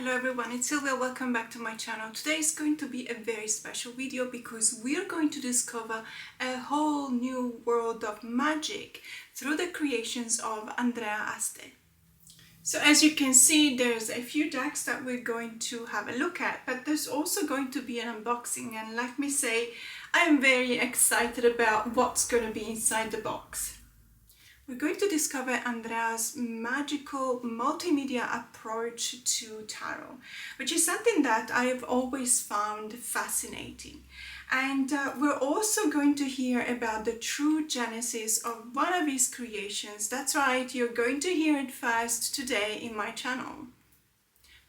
Hello everyone, it's Silvia. Welcome back to my channel. Today is going to be a very special video because we're going to discover a whole new world of magic through the creations of Andrea Aste. So as you can see, there's a few decks that we're going to have a look at, but there's also going to be an unboxing, and let me say, I'm very excited about what's going to be inside the box. We're going to discover Andrea's magical multimedia approach to tarot, which is something that I have always found fascinating. And we're also going to hear about the true genesis of one of his creations. That's right, you're going to hear it first today in my channel.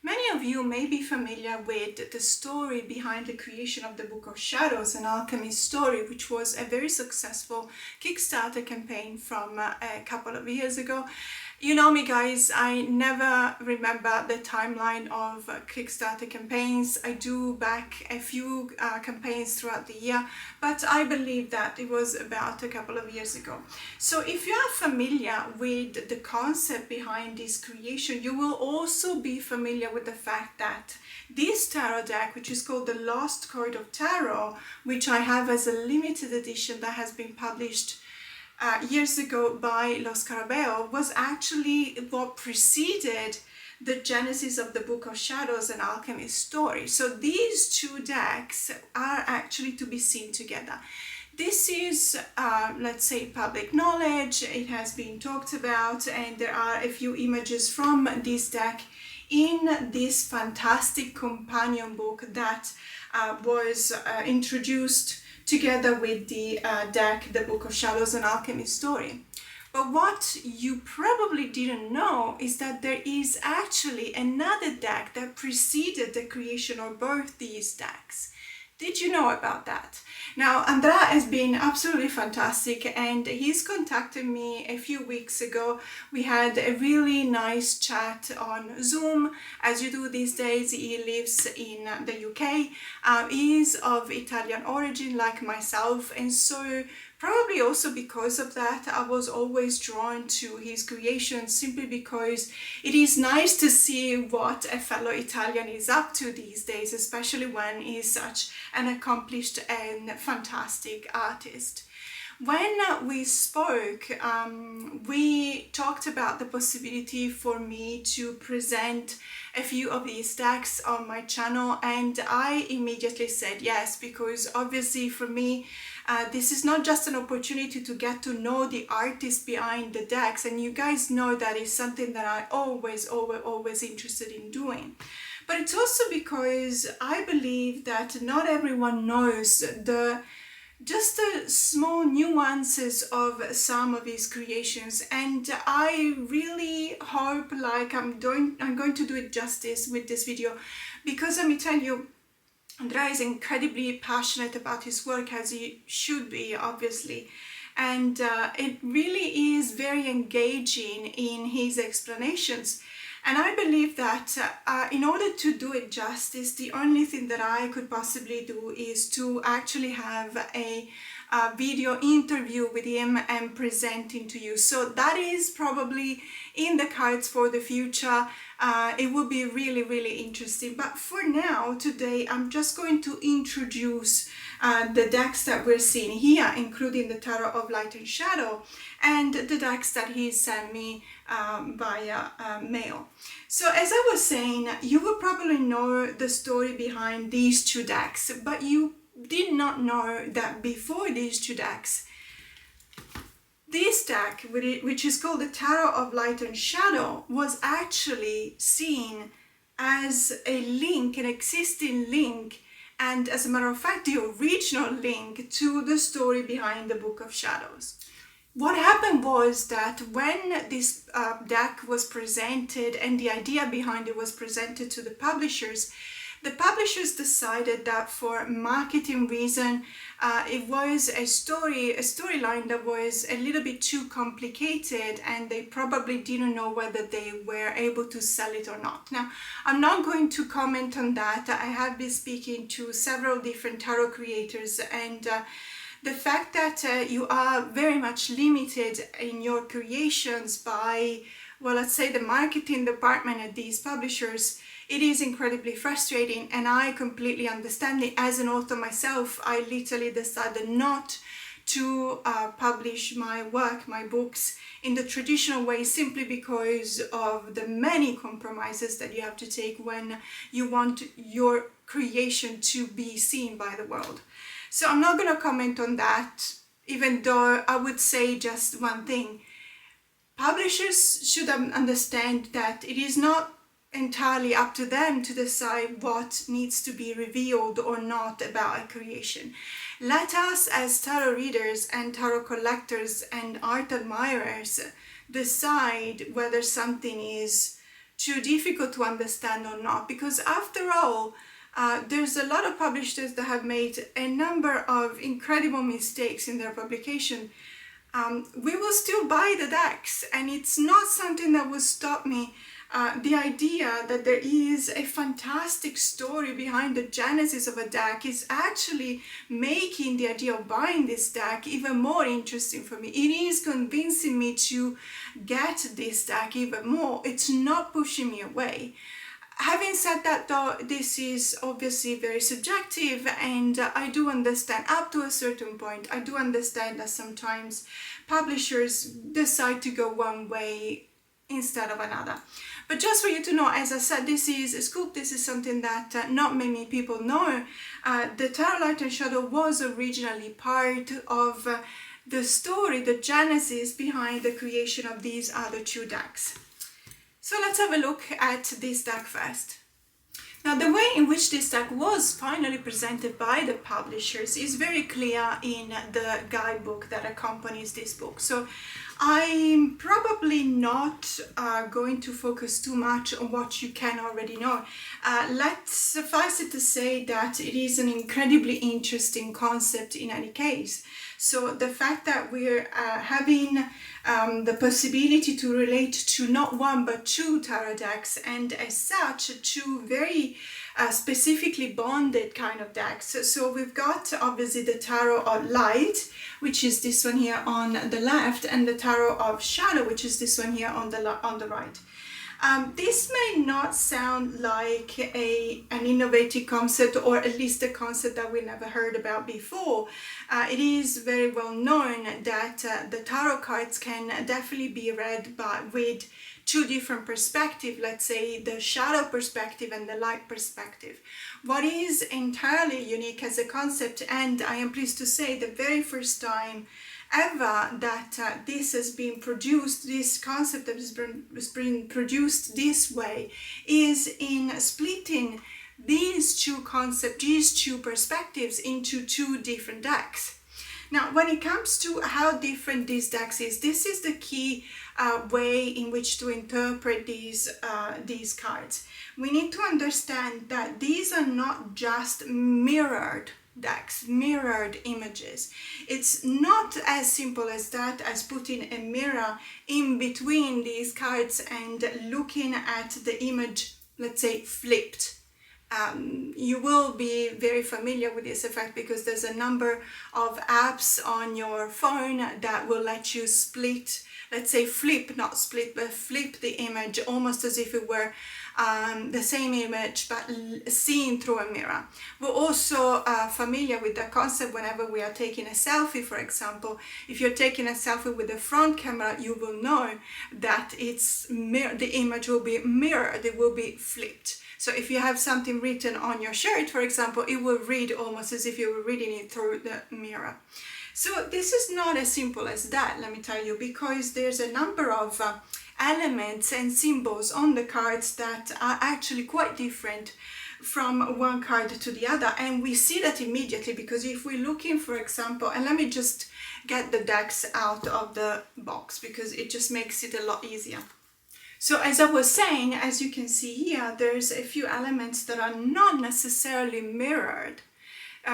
Many of you may be familiar with the story behind the creation of the Book of Shadows, an alchemy story, which was a very successful Kickstarter campaign from a couple of years ago. You know me guys, I never remember the timeline of Kickstarter campaigns. I do back a few campaigns throughout the year, but I believe that it was about a couple of years ago. So if you are familiar with the concept behind this creation, you will also be familiar with the fact that this tarot deck, which is called the Lost Card of Tarot, which I have as a limited edition that has been published years ago by Los Carabeo, was actually what preceded the genesis of the Book of Shadows and Alchemy story. So these two decks are actually to be seen together. This is, let's say, public knowledge. It has been talked about, and there are a few images from this deck in this fantastic companion book that was introduced together with the deck, the Book of Shadows and Alchemy story. But what you probably didn't know is that there is actually another deck that preceded the creation of both these decks. Did you know about that? Now, Andrea has been absolutely fantastic, and he's contacted me a few weeks ago. We had a really nice chat on Zoom, as you do these days. He lives in the UK. He is of Italian origin like myself, and so probably also because of that, I was always drawn to his creations, simply because it is nice to see what a fellow Italian is up to these days, especially when he's such an accomplished and fantastic artist. When we spoke, we talked about the possibility for me to present a few of these decks on my channel, and I immediately said yes, because obviously for me, this is not just an opportunity to get to know the artists behind the decks, and you guys know that is something that I always interested in doing. But it's also because I believe that not everyone knows just the small nuances of some of his creations, and I really hope I'm going to do it justice with this video, because let me tell you, Andrea is incredibly passionate about his work, as he should be, obviously, and it really is very engaging in his explanations. And I believe that in order to do it justice, the only thing that I could possibly do is to actually have a video interview with him and presenting to you. So that is probably in the cards for the future. It will be really interesting. But for now, today, I'm just going to introduce the decks that we're seeing here, including the Tarot of Light and Shadow, and the decks that he sent me via mail. So as I was saying, you will probably know the story behind these two decks, but you did not know that before these two decks, this deck, which is called the Tarot of Light and Shadow, was actually seen as a link, an existing link, and as a matter of fact, the original link to the story behind the Book of Shadows. What happened was that when this deck was presented and the idea behind it was presented to the publishers decided that for marketing reason, it was a storyline that was a little bit too complicated, and they probably didn't know whether they were able to sell it or not. Now, I'm not going to comment on that. I have been speaking to several different tarot creators, and the fact that you are very much limited in your creations by well, let's say the marketing department at these publishers, it is incredibly frustrating, and I completely understand it. As an author myself, I literally decided not to publish my work, my books, in the traditional way, simply because of the many compromises that you have to take when you want your creation to be seen by the world. So I'm not going to comment on that, even though I would say just one thing. Publishers should understand that it is not entirely up to them to decide what needs to be revealed or not about a creation. Let us, as tarot readers and tarot collectors and art admirers, decide whether something is too difficult to understand or not, because after all, there's a lot of publishers that have made a number of incredible mistakes in their publication. We will still buy the decks, and it's not something that will stop me. The idea that there is a fantastic story behind the genesis of a deck is actually making the idea of buying this deck even more interesting for me. It is convincing me to get this deck even more. It's not pushing me away. Having said that, though, this is obviously very subjective, and I do understand up to a certain point. I do understand that sometimes publishers decide to go one way instead of another. But just for you to know, as I said, this is a scoop. This is something that not many people know. The Tarot Light and Shadow was originally part of the story, the genesis behind the creation of these other two decks. So let's have a look at this deck first. Now, the way in which this deck was finally presented by the publishers is very clear in the guidebook that accompanies this book. So I'm probably not going to focus too much on what you can already know. Let's suffice it to say that it is an incredibly interesting concept in any case. So the fact that we're having the possibility to relate to not one but two tarot decks, and as such two very specifically bonded kind of decks. So we've got obviously the Tarot of Light, which is this one here on the left, and the Tarot of Shadow, which is this one here on the right. This may not sound like an innovative concept, or at least a concept that we never heard about before. It is very well known that the tarot cards can definitely be read with two different perspectives, let's say the shadow perspective and the light perspective. What is entirely unique as a concept, and I am pleased to say the very first time ever that this has been produced, this concept has been produced this way, is in splitting these two concepts, these two perspectives into two different decks. Now, when it comes to how different these decks is, this is the key way in which to interpret these cards. We need to understand that these are not just mirrored decks, mirrored images. It's not as simple as that, as putting a mirror in between these cards and looking at the image, let's say, flipped. You will be very familiar with this effect because there's a number of apps on your phone that will let you split, let's say flip, not split, but flip the image almost as if it were the same image but seen through a mirror. We're also familiar with the concept whenever we are taking a selfie, for example. If you're taking a selfie with the front camera, you will know that the image will be mirrored, it will be flipped. So if you have something written on your shirt, for example, it will read almost as if you were reading it through the mirror. So this is not as simple as that, let me tell you, because there's a number of elements and symbols on the cards that are actually quite different from one card to the other. And we see that immediately because if we're looking, for example, and let me just get the decks out of the box because it just makes it a lot easier. So as I was saying, as you can see here, there's a few elements that are not necessarily mirrored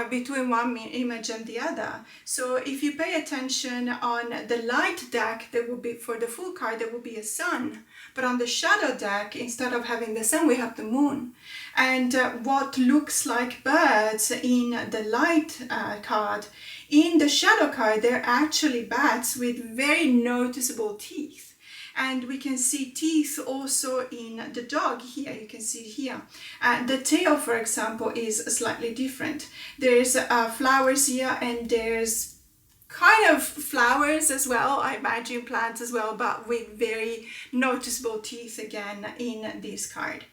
between one image and the other. So if you pay attention on the light deck, there will be, for the full card, there will be a sun. But on the shadow deck, instead of having the sun, we have the moon. And what looks like birds in the light card, in the shadow card, they're actually bats with very noticeable teeth. and we can see teeth also in the dog here. You can see here. The tail, for example, is slightly different. There's flowers here, and there's kind of flowers as well, I imagine plants as well, but with very noticeable teeth again in this card.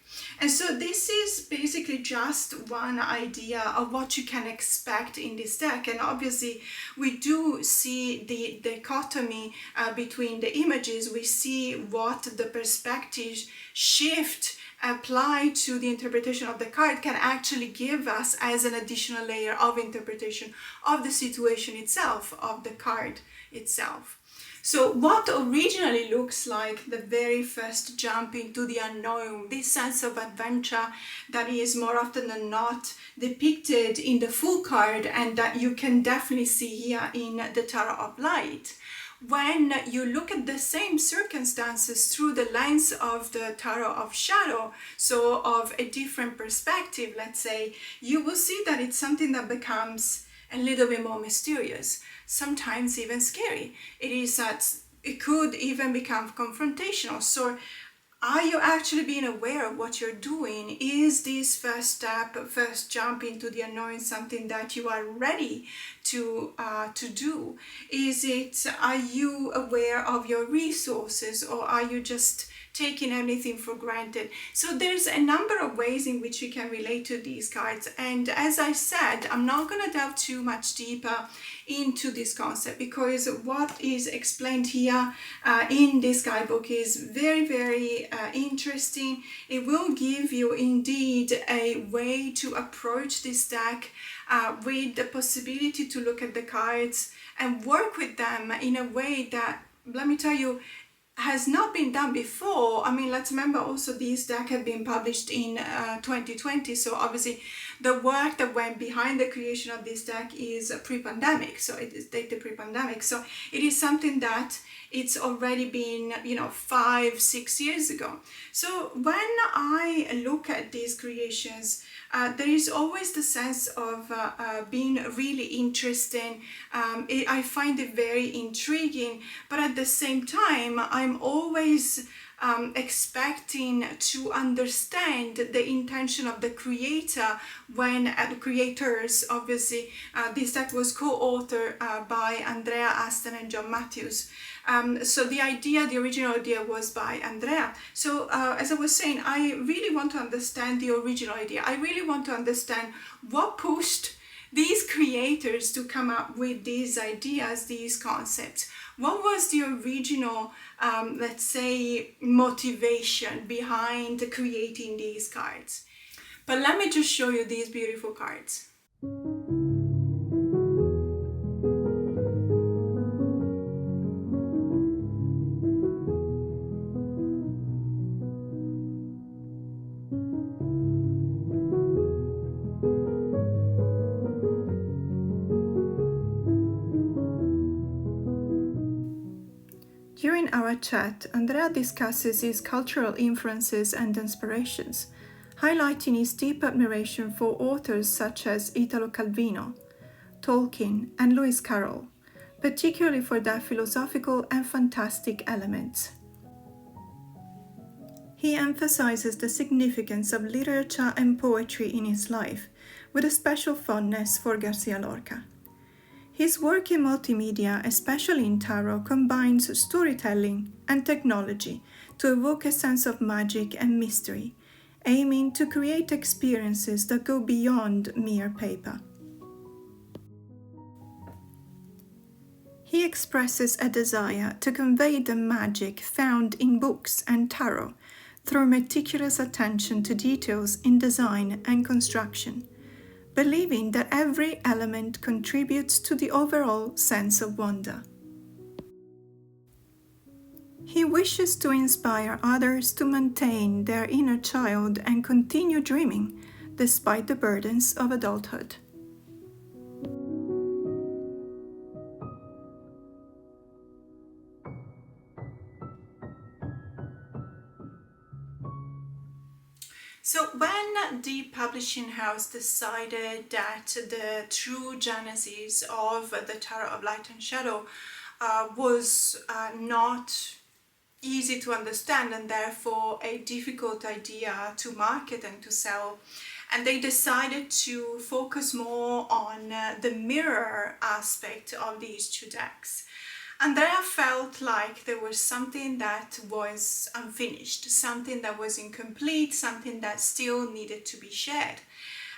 And so this is basically just one idea of what you can expect in this deck. And obviously we do see the dichotomy between the images. We see what the perspective shift applied to the interpretation of the card can actually give us as an additional layer of interpretation of the situation itself, of the card itself. So what originally looks like the very first jump into the unknown, this sense of adventure that is more often than not depicted in the full card, and that you can definitely see here in the Tarot of Light. When you look at the same circumstances through the lens of the Tarot of Shadow, so of a different perspective, let's say, you will see that it's something that becomes a little bit more mysterious, sometimes even scary. It is that it could even become confrontational. So are you actually being aware of what you're doing? Is this first step, first jump into the unknown, something that you are ready to do? Are you aware of your resources, or are you just taking everything for granted? So there's a number of ways in which we can relate to these cards. And as I said, I'm not going to delve too much deeper into this concept, because what is explained here in this guidebook is very, very interesting. It will give you indeed a way to approach this deck with the possibility to look at the cards and work with them in a way that, let me tell you, has not been done before. I mean, let's remember also these decks have been published in 2020, so obviously the work that went behind the creation of this deck is pre-pandemic, so it is dated pre-pandemic. So it is something that it's already been, 5-6 years ago. So when I look at these creations, there is always the sense of being really interesting. I find it very intriguing, but at the same time, I'm always expecting to understand the intention of the creator when creators, obviously. This deck was co-authored by Andrea, Aste and John Matthews. So the original idea was by Andrea. So as I was saying, I really want to understand the original idea. I really want to understand what pushed these creators to come up with these ideas, these concepts. What was the original, let's say, motivation behind creating these cards? But let me just show you these beautiful cards. During our chat, Andrea discusses his cultural influences and inspirations, highlighting his deep admiration for authors such as Italo Calvino, Tolkien, and Lewis Carroll, particularly for their philosophical and fantastic elements. He emphasizes the significance of literature and poetry in his life, with a special fondness for Garcia Lorca. His work in multimedia, especially in tarot, combines storytelling and technology to evoke a sense of magic and mystery, aiming to create experiences that go beyond mere paper. He expresses a desire to convey the magic found in books and tarot through meticulous attention to details in design and construction, believing that every element contributes to the overall sense of wonder. He wishes to inspire others to maintain their inner child and continue dreaming despite the burdens of adulthood. So when the publishing house decided that the true genesis of the Tarot of Light and Shadow was not easy to understand and therefore a difficult idea to market and to sell. And they decided to focus more on the mirror aspect of these two decks. Andrea felt like there was something that was unfinished, something that was incomplete, something that still needed to be shared.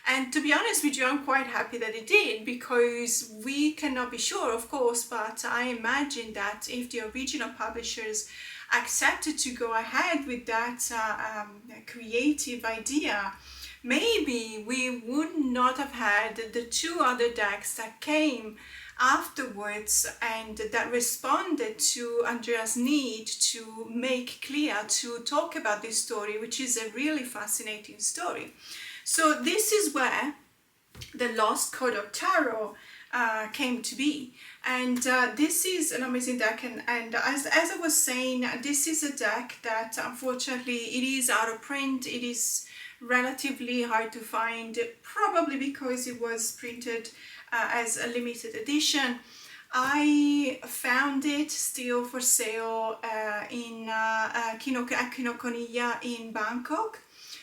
And to be honest with you, I'm quite happy that it did, because we cannot be sure, of course, but I imagine that if the original publishers accepted to go ahead with that creative idea, maybe we would not have had the two other decks that came afterwards and that responded to Andrea's need to make clear, to talk about this story, which is a really fascinating story. So this is where the Lost Code of Tarot came to be. And this is an amazing deck, and as I was saying, this is a deck that unfortunately it is out of print. It is relatively hard to find, probably because it was printed as a limited edition. I found it still for sale in Kinokuniya in Bangkok.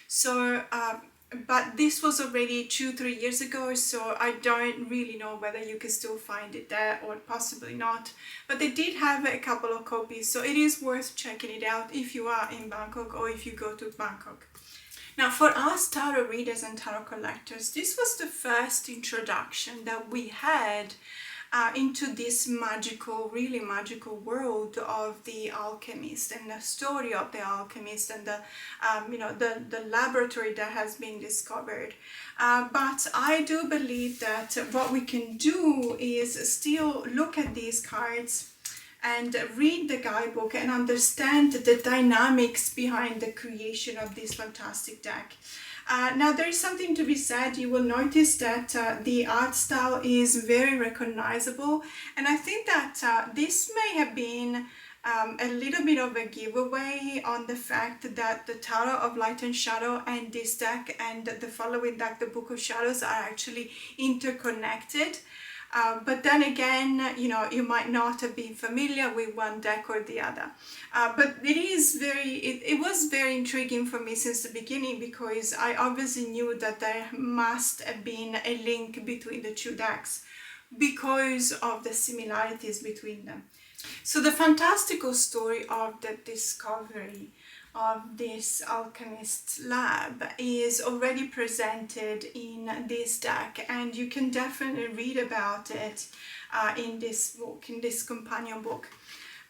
So but this was already 2-3 years ago, so I don't really know whether you can still find it there or possibly not. But they did have a couple of copies, so it is worth checking it out if you are in Bangkok or if you go to Bangkok. Now, for us tarot readers and tarot collectors, this was the first introduction that we had into this magical, really magical world of the alchemist and the story of the alchemist and the laboratory that has been discovered. But I do believe that what we can do is still look at these cards and read the guidebook and understand the dynamics behind the creation of this fantastic deck. Now, there is something to be said. You will notice that the art style is very recognizable, and I think that this may have been a little bit of a giveaway on the fact that the Tarot of Light and Shadow and this deck and the following deck, the Book of Shadows, are actually interconnected. But then again, you might not have been familiar with one deck or the other. But it was very intriguing for me since the beginning, because I obviously knew that there must have been a link between the two decks because of the similarities between them. So the fantastical story of the discovery of this alchemist's lab is already presented in this deck, and you can definitely read about it in this book, in this companion book.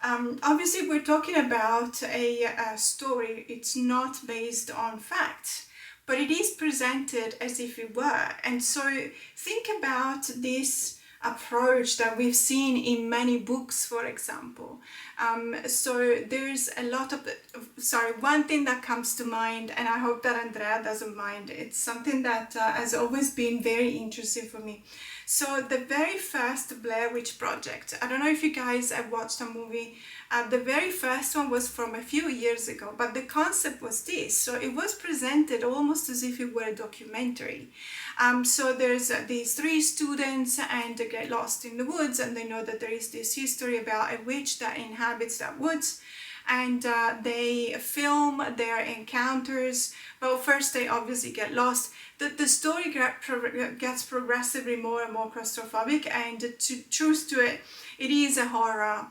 Obviously, we're talking about a story. It's not based on facts, but it is presented as if it were. And so think about this approach that we've seen in many books, for example. So there's a lot of, one thing that comes to mind, and I hope that Andrea doesn't mind. It's something that has always been very interesting for me. So the very first Blair Witch Project, I don't know if you guys have watched a movie. The very first one was from a few years ago, but the concept was this. So it was presented almost as if it were a documentary. So there's these three students, and they get lost in the woods, and they know that there is this history about a witch that inhabits that woods, and they film their encounters. Well, first they obviously get lost. The story gets progressively more and more claustrophobic, and to truth to it, it is a horror.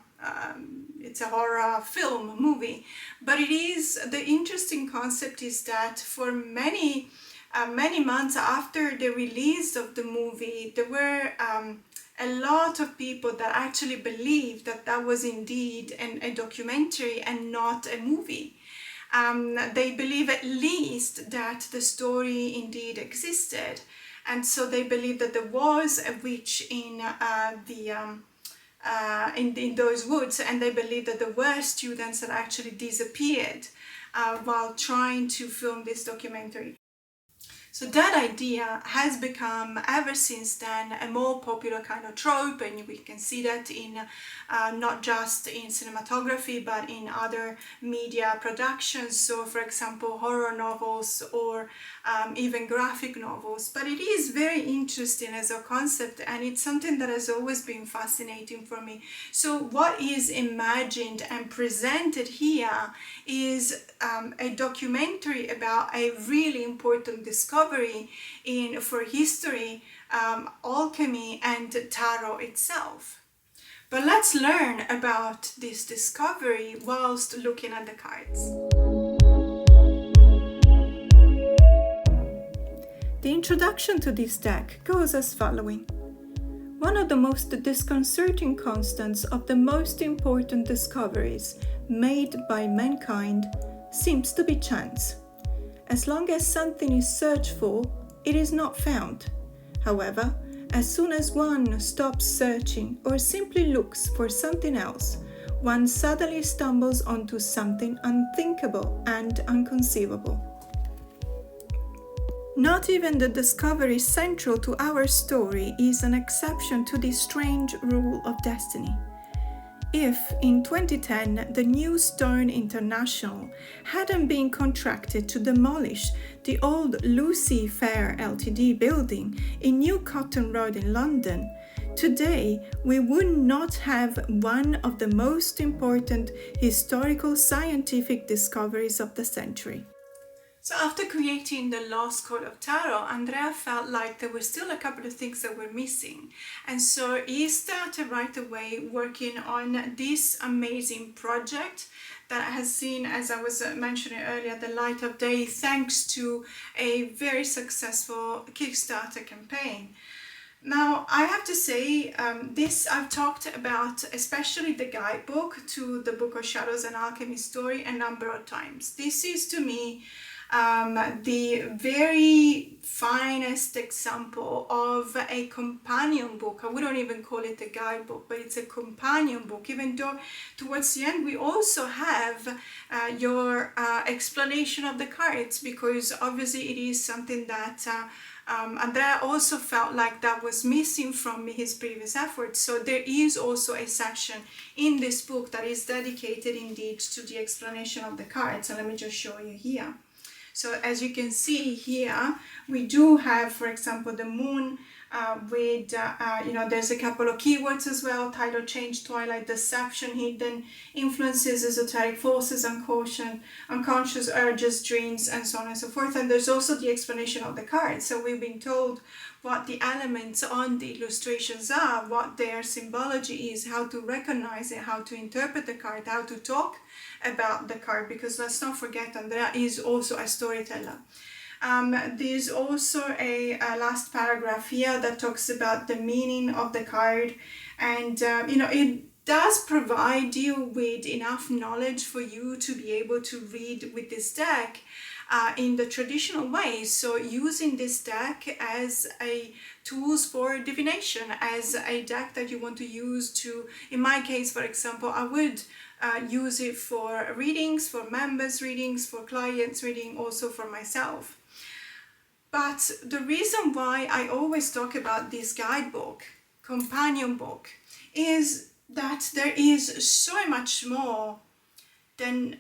It's a horror film movie, but it is, the interesting concept is that for many months after the release of the movie, there were a lot of people that actually believed that that was indeed a documentary and not a movie. They believe at least that the story indeed existed, and so they believe that there was a witch in those woods, and they believe that there were students that actually disappeared while trying to film this documentary. So that idea has become, ever since then, a more popular kind of trope, and we can see that in not just in cinematography but in other media productions. So for example, horror novels or even graphic novels. But it is very interesting as a concept, and it's something that has always been fascinating for me. So what is imagined and presented here is a documentary about a really important discovery for history, alchemy and tarot itself. But let's learn about this discovery whilst looking at the cards. The introduction to this deck goes as following. One of the most disconcerting constants of the most important discoveries made by mankind seems to be chance. As long as something is searched for, it is not found. However, as soon as one stops searching or simply looks for something else, one suddenly stumbles onto something unthinkable and inconceivable. Not even the discovery central to our story is an exception to this strange rule of destiny. If, in 2010, the New Stone International hadn't been contracted to demolish the old Lucy Fair Ltd building in New Cotton Road in London, today we would not have one of the most important historical scientific discoveries of the century. So after creating the Lost Code of Tarot, Andrea felt like there were still a couple of things that were missing. And so he started right away working on this amazing project that has seen, as I was mentioning earlier, the light of day thanks to a very successful Kickstarter campaign. Now, I have to say, this I've talked about, especially the guidebook to the Book of Shadows and Alchemy story, a number of times. This is, to me, the very finest example of a companion book. I wouldn't even call it a guidebook, but it's a companion book, even though towards the end we also have your explanation of the cards, because obviously it is something that Andrea also felt like that was missing from his previous efforts. So there is also a section in this book that is dedicated indeed to the explanation of the cards. So let me just show you here. So as you can see here, we do have, for example, the moon with, there's a couple of keywords as well: tidal change, twilight, deception, hidden influences, esoteric forces, unconscious urges, dreams, and so on and so forth. And there's also the explanation of the cards. So we've been told what the elements on the illustrations are, what their symbology is, how to recognize it, how to interpret the card, how to talk about the card, because let's not forget, Andrea is also a storyteller. There's also a last paragraph here that talks about the meaning of the card, and it does provide you with enough knowledge for you to be able to read with this deck in the traditional way. So using this deck as a tools for divination, as a deck that you want to use to, in my case, for example, I would use it for readings, for members readings, for clients reading, also for myself. But the reason why I always talk about this guidebook, companion book, is that there is so much more than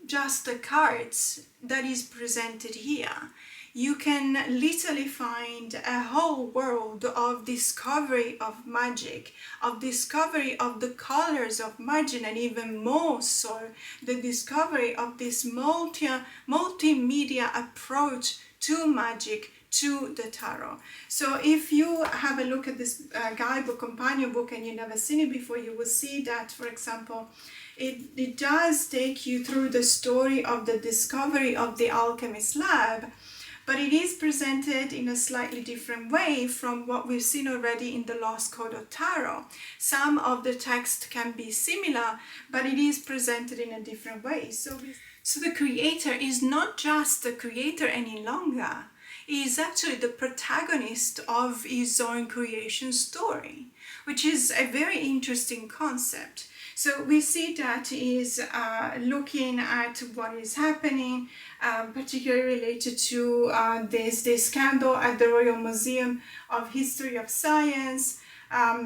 just the cards that is presented here. You can literally find a whole world of discovery of magic, of discovery of the colors of magic, and even more so, the discovery of this multimedia approach to magic, to the tarot. So if you have a look at this guidebook, companion book, and you've never seen it before, you will see that, for example, it does take you through the story of the discovery of the alchemist lab, but it is presented in a slightly different way from what we've seen already in the Lost Code of Tarot. Some of the text can be similar, but it is presented in a different way. So the creator is not just the creator any longer. He is actually the protagonist of his own creation story, which is a very interesting concept. So we see that is looking at what is happening, particularly related to this scandal at the Royal Museum of History of Science.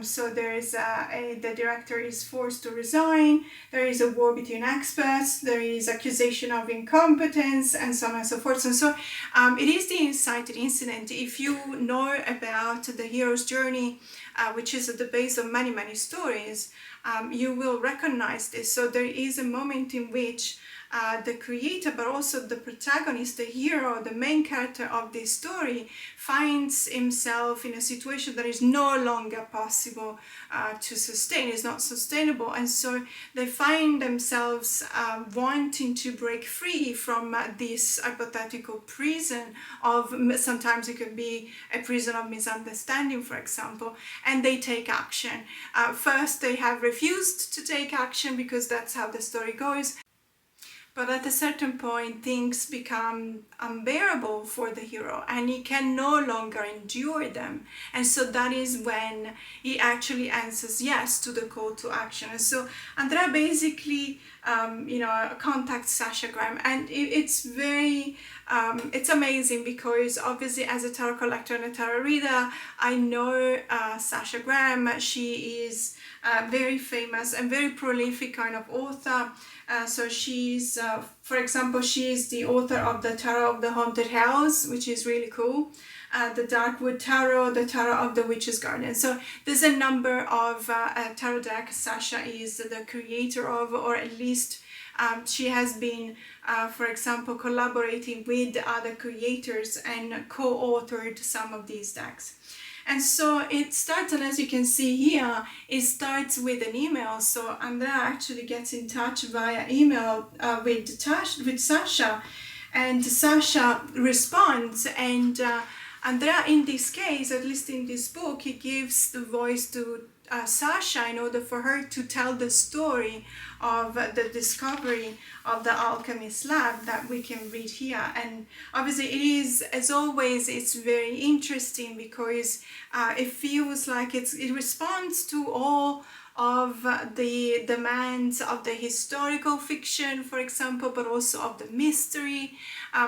So there is the director is forced to resign, there is a war between experts, there is accusation of incompetence, and so on and so forth. And so it is the incited incident. If you know about the hero's journey, which is at the base of many stories, you will recognize this. So there is a moment in which the creator, but also the protagonist, the hero, the main character of this story, finds himself in a situation that is no longer possible to sustain, is not sustainable. And so they find themselves wanting to break free from this hypothetical prison of, sometimes it could be a prison of misunderstanding, for example, and they take action. First, they have refused to take action because that's how the story goes. But at a certain point, things become unbearable for the hero and he can no longer endure them. And so that is when he actually answers yes to the call to action. And so Andrea basically, contacts Sasha Graham, and it's very, it's amazing because obviously as a tarot collector and a tarot reader, I know Sasha Graham. She is very famous and very prolific kind of author. So she's, for example, she is the author of the Tarot of the Haunted House, which is really cool. The Darkwood Tarot, the Tarot of the Witch's Garden. So there's a number of tarot decks Sasha is the creator of, or at least she has been, for example, collaborating with other creators and co-authored some of these decks. And so it starts, and as you can see here, it starts with an email. So Andrea actually gets in touch via email with Sasha, and Sasha responds, and Andrea, in this case, at least in this book, he gives the voice to Sasha in order for her to tell the story of the discovery of the alchemist lab that we can read here. And obviously it is, as always, it's very interesting because it feels like it responds to all of the demands of the historical fiction, for example, but also of the mystery.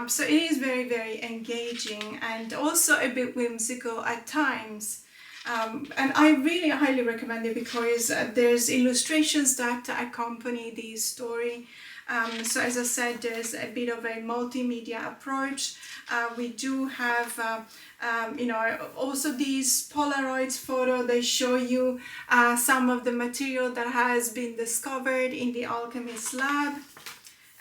So it is very engaging and also a bit whimsical at times. And I really highly recommend it because there's illustrations that accompany the story. So as I said, there's a bit of a multimedia approach. We do have, also these Polaroids photo. They show you some of the material that has been discovered in the alchemist lab.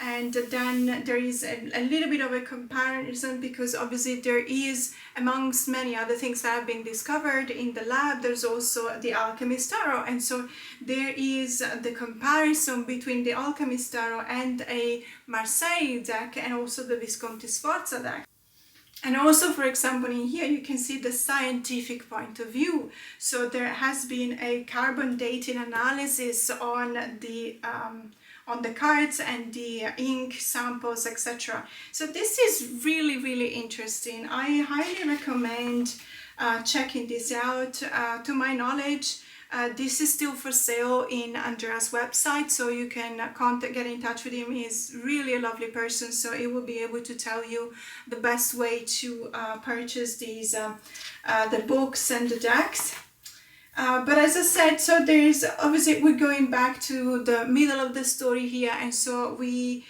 And then there is a little bit of a comparison because obviously there is, amongst many other things that have been discovered in the lab, there's also the Alchemist Tarot. And so there is the comparison between the Alchemist Tarot and a Marseille deck and also the Visconti Sforza deck. And also, for example, in here you can see the scientific point of view. So there has been a carbon dating analysis on the cards and the ink samples, etc. So this is really interesting. I highly recommend checking this out. To my knowledge, this is still for sale in Andrea's website, so you can get in touch with him. He's really a lovely person, so he will be able to tell you the best way to purchase these the books and the decks. But as I said, so there's obviously we're going back to the middle of the story here, and so we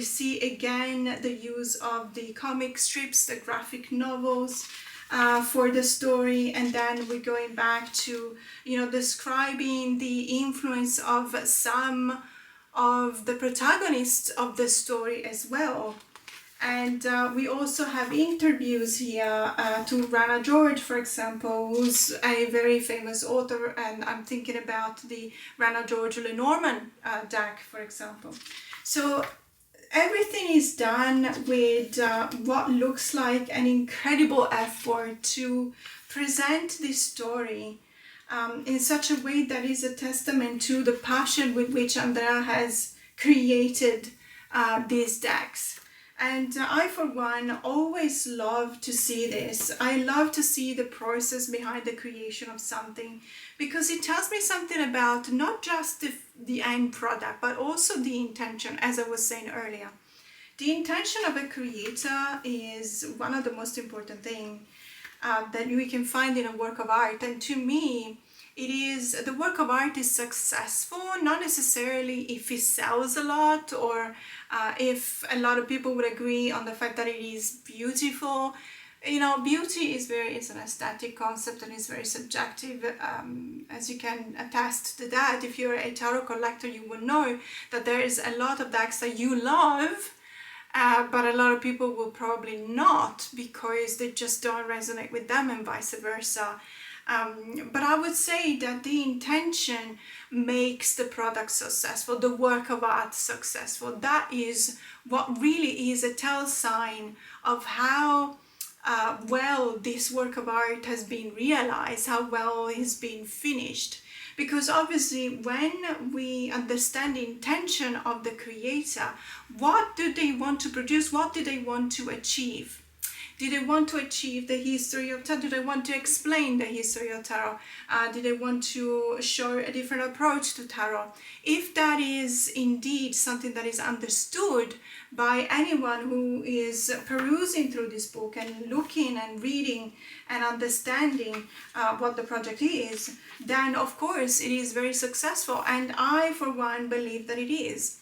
see again the use of the comic strips, the graphic novels for the story, and then we're going back to describing the influence of some of the protagonists of the story as well. And we also have interviews here to Rana George, for example, who's a very famous author, and I'm thinking about the Rana George Lenormand deck, for example. So everything is done with what looks like an incredible effort to present this story in such a way that is a testament to the passion with which Andrea has created these decks. And I, for one, always love to see this. I love to see the process behind the creation of something, because it tells me something about not just the end product, but also the intention, as I was saying earlier. The intention of a creator is one of the most important things that we can find in a work of art. And to me, it is, the work of art is successful not necessarily if it sells a lot, or if a lot of people would agree on the fact that it is beautiful. You know, beauty is an aesthetic concept, and it's very subjective, as you can attest to that. If you're a tarot collector, you will know that there is a lot of decks that you love, but a lot of people will probably not, because they just don't resonate with them, and vice versa. But I would say that the intention makes the product successful, the work of art successful. That is what really is a tell sign of how well this work of art has been realized, how well it's been finished. Because obviously, when we understand the intention of the creator, what do they want to produce? What do they want to achieve? Do they want to achieve the history of tarot? Do they want to explain the history of tarot? Do they want to show a different approach to tarot? If that is indeed something that is understood by anyone who is perusing through this book and looking and reading and understanding what the project is, then of course it is very successful. And I, for one, believe that it is.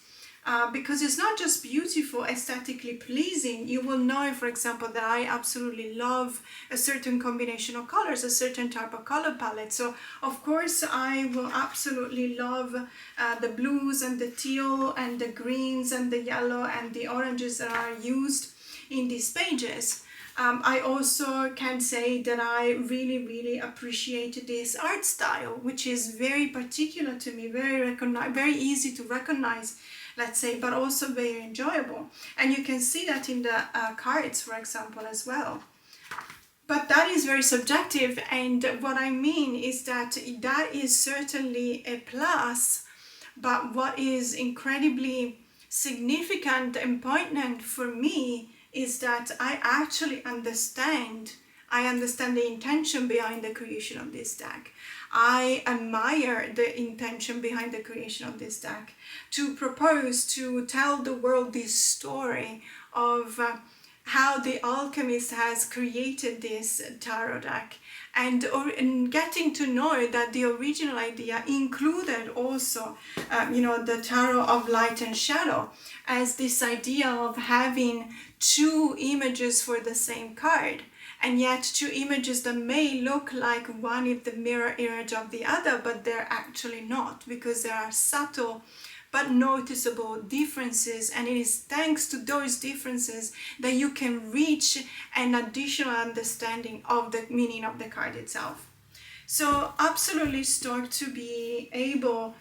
Because it's not just beautiful, aesthetically pleasing. You will know, for example, that I absolutely love a certain combination of colors, a certain type of color palette. So, of course, I will absolutely love the blues and the teal and the greens and the yellow and the oranges that are used in these pages. I also can say that I really, really appreciate this art style, which is very particular to me, very easy to recognize, let's say, but also very enjoyable. And you can see that in the cards, for example, as well. But that is very subjective, and what I mean is that that is certainly a plus, but what is incredibly significant and poignant for me is that I actually understand the intention behind the creation of this deck. I admire the intention behind the creation of this deck, to propose to tell the world this story of how the alchemist has created this tarot deck, and getting to know that the original idea included also the tarot of light and shadow, as this idea of having two images for the same card, and yet two images that may look like one is the mirror image of the other, but they're actually not, because there are subtle but noticeable differences, and it is thanks to those differences that you can reach an additional understanding of the meaning of the card itself. So absolutely stoked to be able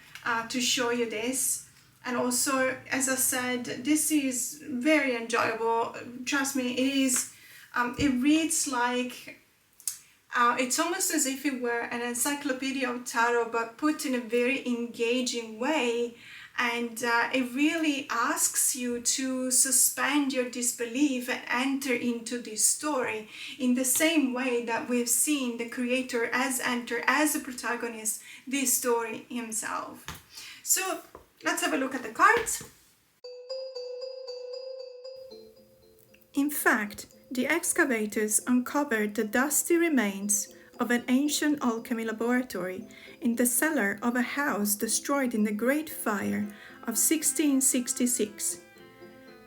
to show you this. And also, as I said, this is very enjoyable. Trust me, it is. It reads like it's almost as if it were an encyclopedia of tarot, but put in a very engaging way. And it really asks you to suspend your disbelief and enter into this story in the same way that we've seen the creator enter as a protagonist this story himself. So let's have a look at the cards. In fact, the excavators uncovered the dusty remains of an ancient alchemy laboratory in the cellar of a house destroyed in the Great Fire of 1666.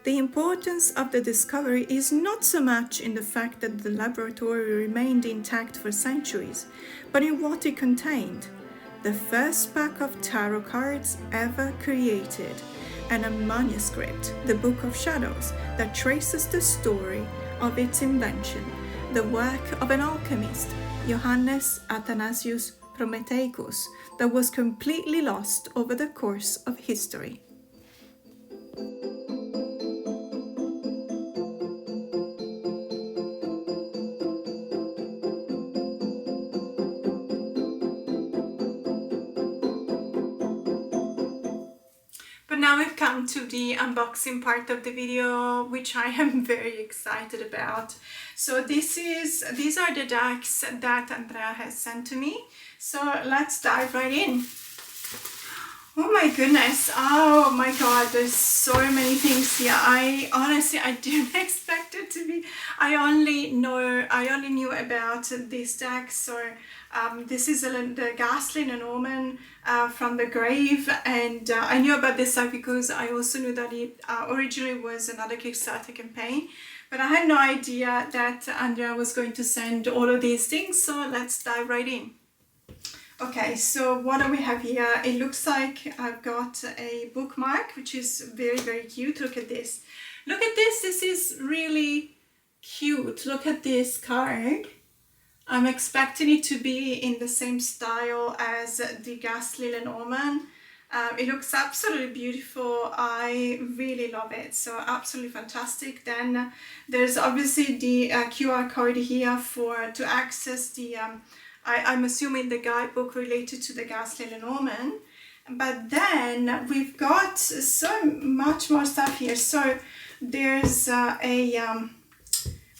The importance of the discovery is not so much in the fact that the laboratory remained intact for centuries, but in what it contained: the first pack of tarot cards ever created, and a manuscript, the Book of Shadows, that traces the story of its invention, the work of an alchemist, Johannes Athanasius Prometheus, that was completely lost over the course of history. But now now we've come to the unboxing part of the video, which I am very excited about. So these are the decks that Andrea has sent to me. So let's dive right in. Oh my goodness, oh my god, there's so many things here. I didn't expect it to be. I only knew about this deck. So this is the Ghastly Lenormand from the grave, and I knew about this deck because I also knew that it originally was another Kickstarter campaign, but I had no idea that Andrea was going to send all of these things. So let's dive right in. Okay, so what do we have here? It looks like I've got a bookmark, which is very, very cute. Look at this. Look at this. This is really cute. Look at this card. I'm expecting it to be in the same style as the Ghastly Lenormand. It looks absolutely beautiful. I really love it. So absolutely fantastic. Then there's obviously the QR code here to access the I'm assuming the guidebook related to the Ghastly Lenormand. But then we've got so much more stuff here. So there's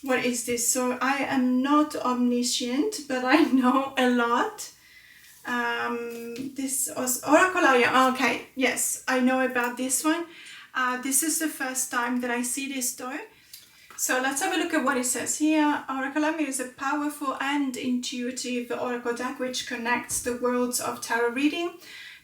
what is this? So I am not omniscient, but I know a lot. This was Oracularium. Okay, yes, I know about this one. This is the first time that I see this though. So let's have a look at what it says here. Oracularium is a powerful and intuitive oracle deck which connects the worlds of tarot reading,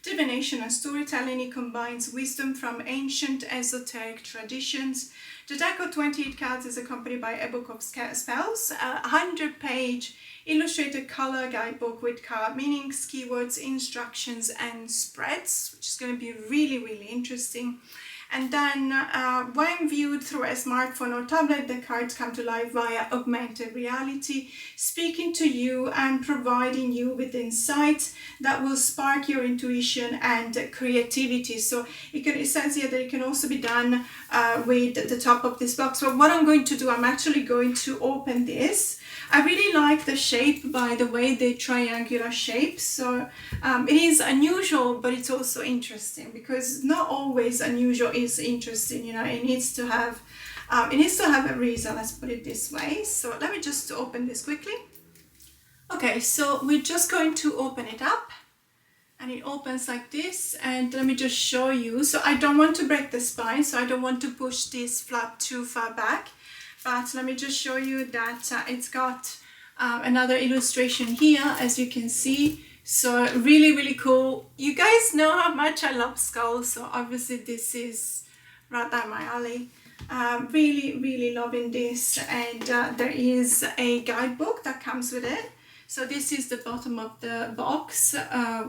divination and storytelling. It combines wisdom from ancient esoteric traditions. The deck of 28 cards is accompanied by a book of spells, a 100-page illustrated color guidebook with card meanings, keywords, instructions and spreads, which is going to be really, really interesting. And then when viewed through a smartphone or tablet, the cards come to life via augmented reality, speaking to you and providing you with insights that will spark your intuition and creativity. So it says here that it can also be done with the top of this box. But what I'm going to do, I'm actually going to open this. I really like the shape, by the way, the triangular shape. So it is unusual, but it's also interesting because not always unusual is interesting. You know, it needs to have a reason. Let's put it this way. So let me just open this quickly. Okay, so we're just going to open it up, and it opens like this. And let me just show you. So I don't want to break the spine, so I don't want to push this flap too far back. But let me just show you that it's got another illustration here, as you can see. So really, really cool. You guys know how much I love skulls, so obviously this is right down my alley. Really, really loving this. And there is a guidebook that comes with it. So this is the bottom of the box,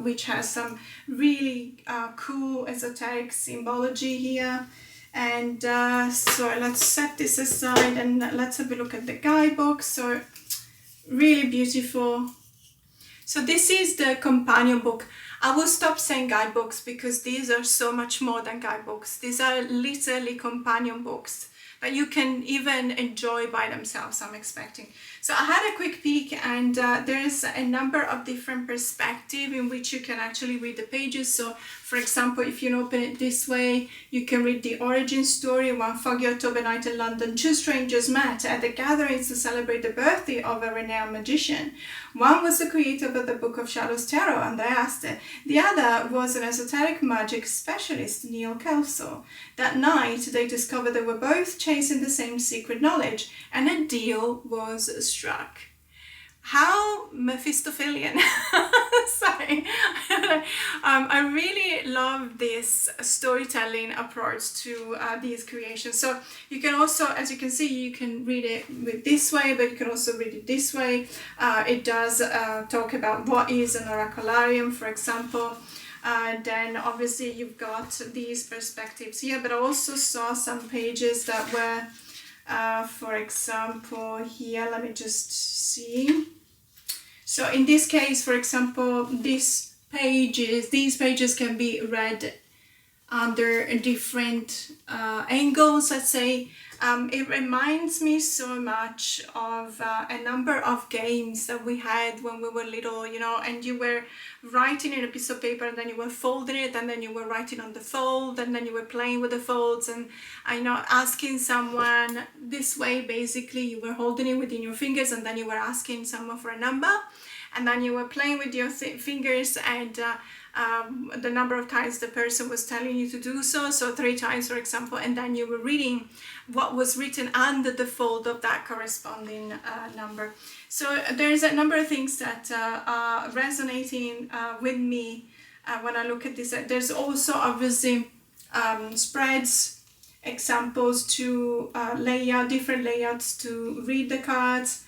which has some really cool esoteric symbology here. And so let's set this aside and let's have a look at the guidebook. So really beautiful. So this is the companion book. I will stop saying guidebooks because these are so much more than guidebooks. These are literally companion books that you can even enjoy by themselves, I'm expecting. So I had a quick peek, and there's a number of different perspectives in which you can actually read the pages. So for example, if you open it this way, you can read the origin story. One foggy October night in London, two strangers met at the gatherings to celebrate the birthday of a renowned magician. One was the creator of the Book of Shadows Tarot, Andrea Aste. The other was an esoteric magic specialist, Neil Kelso. That night, they discovered they were both chasing the same secret knowledge, and a deal was struck. How Mephistophelian. Sorry. I really love this storytelling approach to these creations. So you can also, as you can see, you can read it with this way, but you can also read it this way. It does talk about what is an oracularium, for example. Then obviously you've got these perspectives here, but I also saw some pages that were for example here, let me just see. So in this case, for example, these pages can be read under different angles, let's say. It reminds me so much of a number of games that we had when we were little, you know, and you were writing in a piece of paper and then you were folding it and then you were writing on the fold and then you were playing with the folds, and I know asking someone this way, basically you were holding it within your fingers and then you were asking someone for a number and then you were playing with your fingers and the number of times the person was telling you to do so, so 3 times for example, and then you were reading what was written under the fold of that corresponding number. So there's a number of things that are resonating with me when I look at this. There's also obviously spreads, examples to different layouts to read the cards.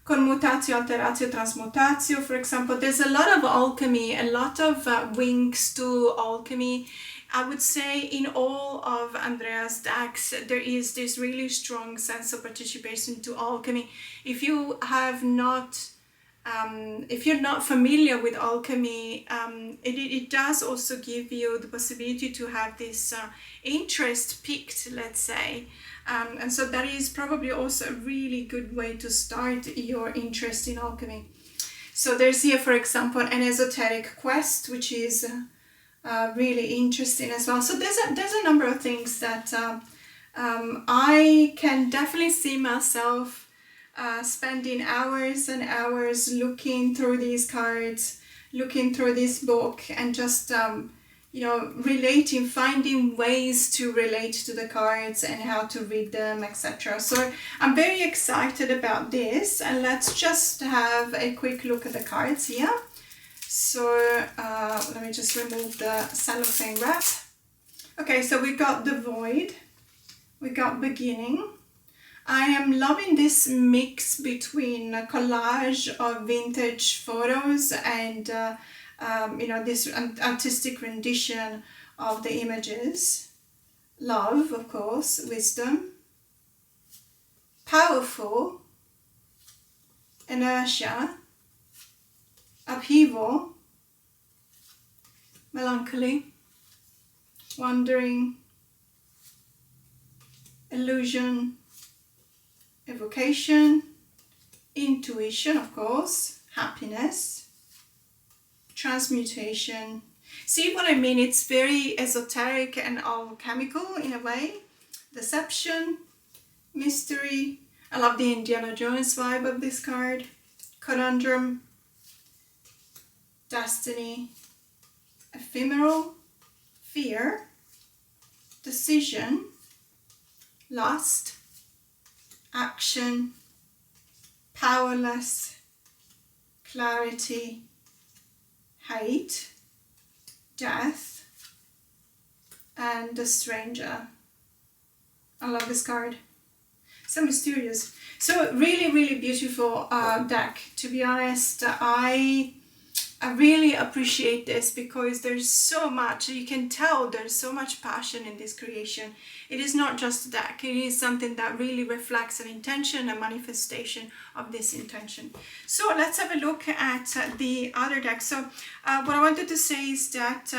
Commutatio, alteratio, transmutatio, for example. There's a lot of alchemy, a lot of winks to alchemy. I would say in all of Andrea's decks, there is this really strong sense of participation to alchemy. If you have not, if you're not familiar with alchemy, it does also give you the possibility to have this interest piqued, let's say. And so that is probably also a really good way to start your interest in alchemy. So there's here, for example, an esoteric quest, which is really interesting as well. So there's a number of things that I can definitely see myself spending hours and hours looking through these cards, looking through this book, and just you know, relating, finding ways to relate to the cards and how to read them, etc. So I'm very excited about this, and let's just have a quick look at the cards here. So let me just remove the cellophane wrap. Okay, so we got the Void, we got Beginning. I am loving this mix between a collage of vintage photos and you know, this artistic rendition of the images. Love, of course, Wisdom, Powerful, Inertia, Upheaval, Melancholy, Wandering, Illusion, Evocation, Intuition, of course, Happiness, Transmutation. See what I mean? It's very esoteric and alchemical in a way. Deception, Mystery. I love the Indiana Jones vibe of this card. Conundrum, Destiny, Ephemeral, Fear, Decision, Lust, Action, Powerless, Clarity, Hate, Death, and The Stranger. I love this card. So mysterious. So really, really beautiful deck. To be honest, I really appreciate this because there's so much, you can tell there's so much passion in this creation. It is not just a deck, it is something that really reflects an intention, a manifestation of this intention. So let's have a look at the other deck. So what I wanted to say is that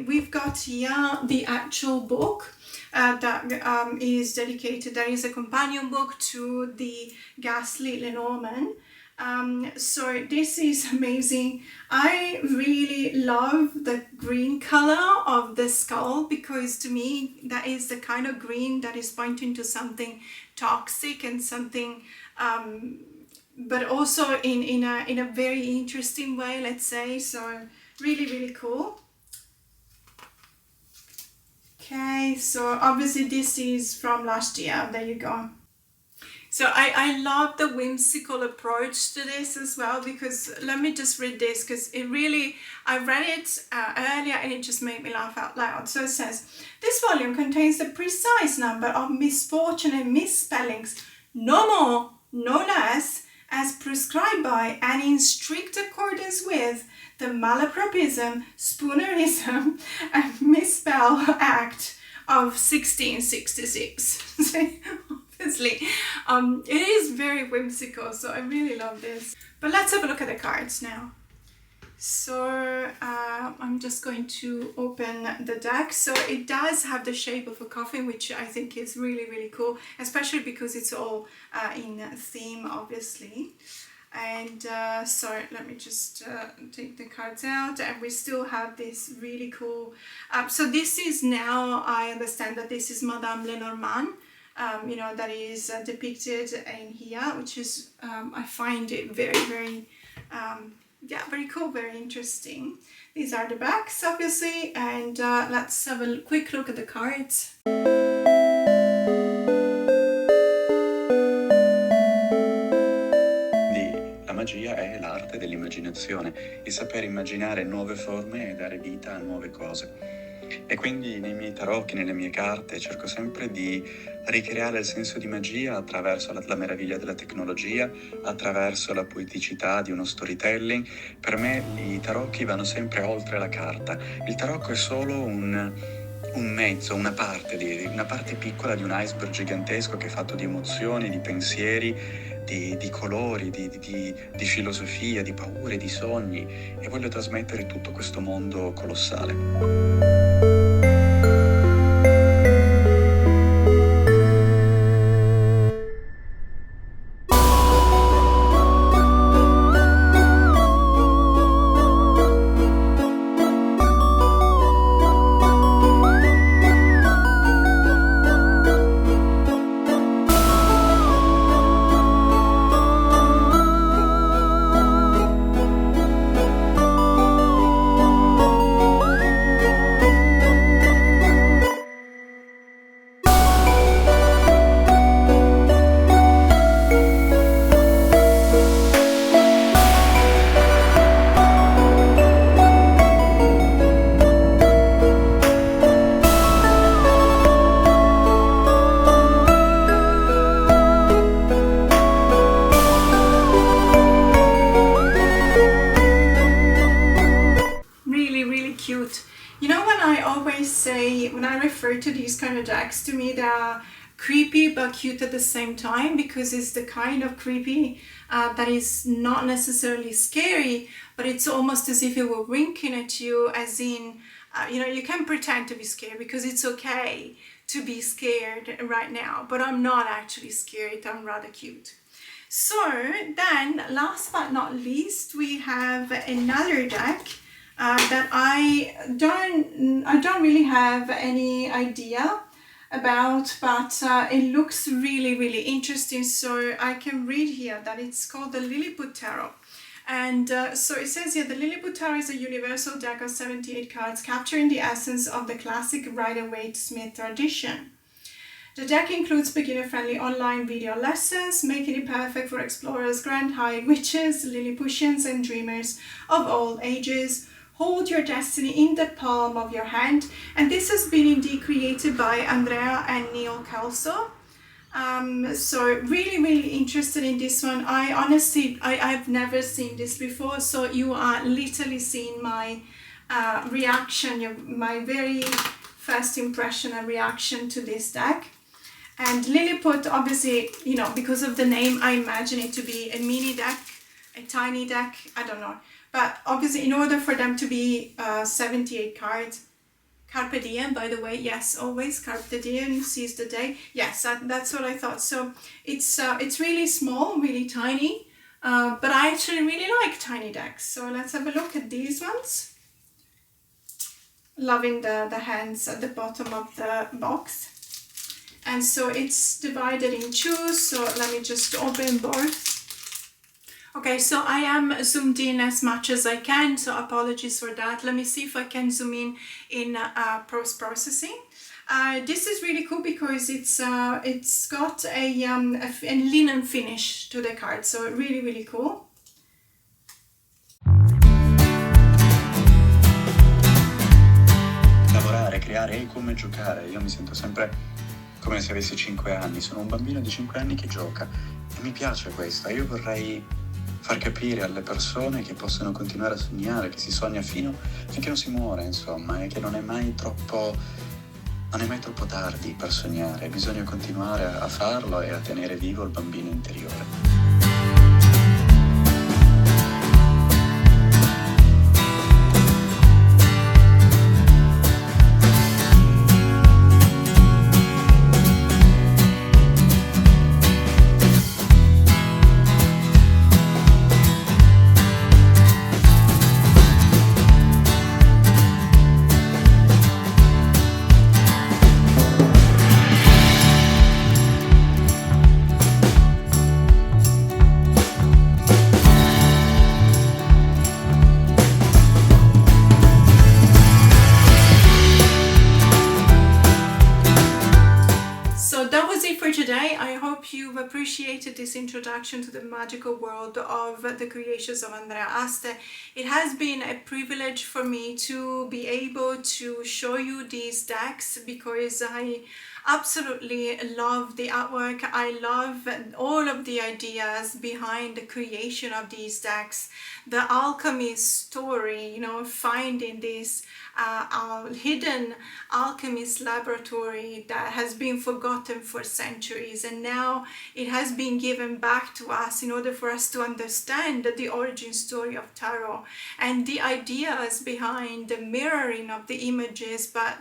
we've got here the actual book that is dedicated. There is a companion book to the Ghastly Lenormand. So this is amazing. I really love the green color of the skull because to me that is the kind of green that is pointing to something toxic and something but also in a very interesting way, let's say. So really, really cool. Okay, so obviously this is from last year. There you go. So I love the whimsical approach to this as well, because let me just read this because it really, I read it earlier and it just made me laugh out loud. So it says, this volume contains the precise number of misfortune and misspellings, no more, no less, as prescribed by and in strict accordance with the Malapropism, Spoonerism and Misspell Act of 1666. Obviously, it is very whimsical, so I really love this. But let's have a look at the cards now. So I'm just going to open the deck. So it does have the shape of a coffin, which I think is really, really cool, especially because it's all in theme, obviously. And so let me just take the cards out, and we still have this really cool. So this is now, I understand that this is Madame Lenormand, you know, that is depicted in here, which is, I find it very, very, yeah, very cool, very interesting. These are the backs, obviously, and let's have a quick look at the cards. La magia è l'arte dell'immaginazione, il saper immaginare nuove forme e dare vita a nuove cose. E quindi nei miei tarocchi, nelle mie carte, cerco sempre di ricreare il senso di magia attraverso la meraviglia della tecnologia, attraverso la poeticità di uno storytelling. Per me i tarocchi vanno sempre oltre la carta. Il tarocco è solo un mezzo, una parte piccola di un iceberg gigantesco che è fatto di emozioni, di pensieri, di colori, di filosofia, di paure, di sogni, e voglio trasmettere tutto questo mondo colossale. When I refer to these kind of decks, to me they're creepy but cute at the same time, because it's the kind of creepy that is not necessarily scary, but it's almost as if it were winking at you, as in, you know, you can pretend to be scared because it's okay to be scared right now, but I'm not actually scared, I'm rather cute. So then, last but not least, we have another deck that I don't really have any idea about, but it looks really, really interesting. So I can read here that it's called the Lilliput Tarot. And so it says here, the Lilliput Tarot is a universal deck of 78 cards capturing the essence of the classic Rider-Waite-Smith tradition. The deck includes beginner-friendly online video lessons, making it perfect for explorers, grand high witches, Lilliputians and dreamers of all ages. Hold your destiny in the palm of your hand. And this has been indeed created by Andrea and Neil Kelso. So really, really interested in this one. I've never seen this before, so you are literally seeing my reaction, my very first impression and reaction to this deck. And Lilliput, obviously, you know, because of the name, I imagine it to be a mini deck, a tiny deck, I don't know. But obviously, in order for them to be 78 cards, Carpe diem, by the way, yes, always Carpe diem, seize the day. Yes, that's what I thought. So it's really small, really tiny, but I actually really like tiny decks. So let's have a look at these ones. Loving the hands at the bottom of the box. And so it's divided in two, so let me just open both. Okay, so I am zoomed in as much as I can, so apologies for that. Let me see if I can zoom in post-processing. This is really cool because it's got a linen finish to the card, so really, really cool. Lavorare, creare è come giocare. Io mi sento sempre come se avessi 5 anni. Sono un bambino di 5 anni che gioca e mi piace questo. Io vorrei far capire alle persone che possono continuare a sognare, che si sogna finché non si muore, insomma, e che non è mai troppo tardi per sognare. Bisogna continuare a farlo e a tenere vivo il bambino interiore. appreciated this introduction to the magical world of the creations of Andrea Aste. It has been a privilege for me to be able to show you these decks because I absolutely love the artwork. I love all of the ideas behind the creation of these decks. The alchemy story, finding this hidden alchemist laboratory that has been forgotten for centuries, and now it has been given back to us in order for us to understand the origin story of tarot and the ideas behind the mirroring of the images, but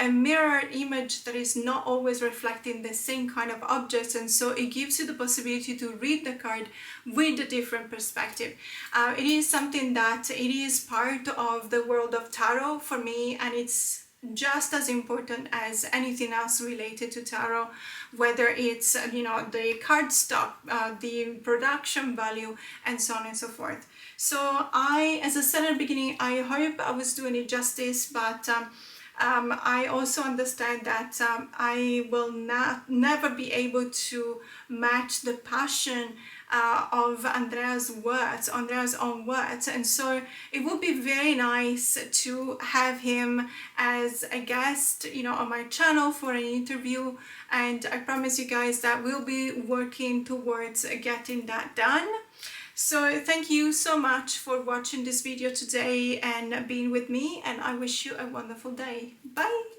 a mirrored image that is not always reflecting the same kind of objects, and so it gives you the possibility to read the card with a different perspective. It is something that it is part of the world of tarot for me, and it's just as important as anything else related to tarot, whether it's the card stock, the production value, and so on and so forth. So as I said at the beginning, I hope I was doing it justice, but I also understand that I will never be able to match the passion of Andrea's own words, and so it would be very nice to have him as a guest, on my channel for an interview, and I promise you guys that we'll be working towards getting that done. So thank you so much for watching this video today and being with me, and I wish you a wonderful day. Bye!